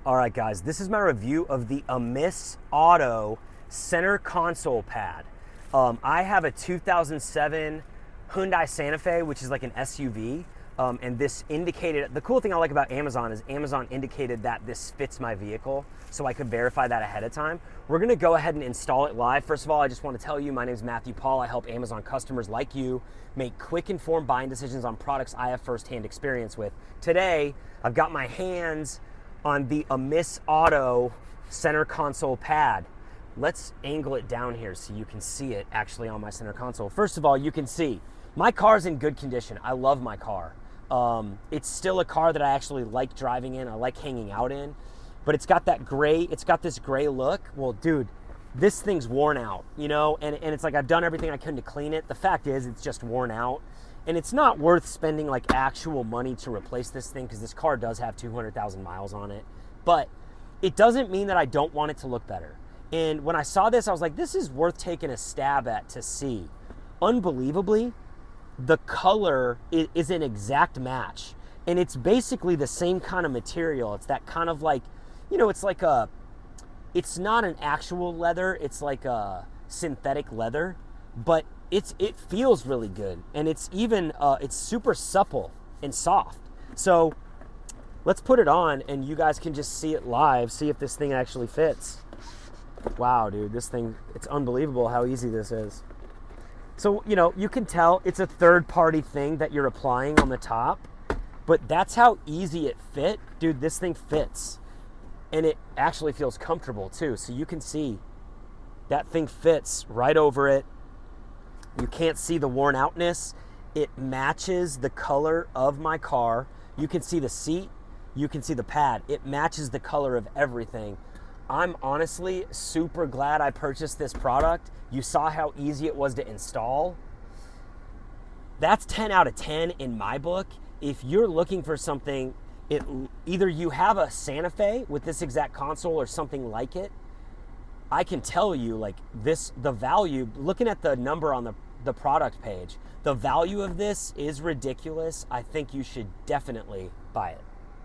All right, guys, this is my review of the Amiss Auto center console pad. I have a 2007 Hyundai Santa Fe, which is like an SUV, and this indicated, the cool thing I like about Amazon is Amazon indicated that this fits my vehicle, so I could verify that ahead of time. We're gonna go ahead and install it live. First of all, I just wanna tell you, my name is Matthew Paul. I help Amazon customers like you make quick, informed buying decisions on products I have firsthand experience with. Today, I've got my hands on the Amiss Auto center console pad. Let's angle it down here so you can see it actually on my center console. First of all, you can see my car's in good condition. I love my car. It's still a car that I actually like driving in. I like hanging out in, but it's got that gray, it's got this gray look. Well, dude, this thing's worn out, you know, and it's like I've done everything I can to clean it. The fact is it's just worn out. And it's not worth spending like actual money to replace this thing because this car does have 200,000 miles on it. But it doesn't mean that I don't want it to look better. And when I saw this, I was like, this is worth taking a stab at to see. Unbelievably, the color is an exact match. And it's basically the same kind of material. It's that kind of like, you know, it's like it's not an actual leather. It's like a synthetic leather, but it feels really good, and it's even it's super supple and soft. So let's put it on and you guys can just see it live, see if this thing actually fits. Wow, dude, this thing, it's unbelievable how easy this is. So, you know, you can tell it's a third-party thing that you're applying on the top, but that's how easy it fit. Dude, this thing fits, and it actually feels comfortable too. So you can see that thing fits right over it. You can't see the worn outness. It matches the color of my car. You can see the seat, you can see the pad. It matches the color of everything. I'm honestly super glad I purchased this product. You saw how easy it was to install. That's 10 out of 10 in my book. If you're looking for something, either you have a Santa Fe with this exact console or something like it, I can tell you, like, this, the value, looking at the number on the product page, the value of this is ridiculous. I think you should definitely buy it.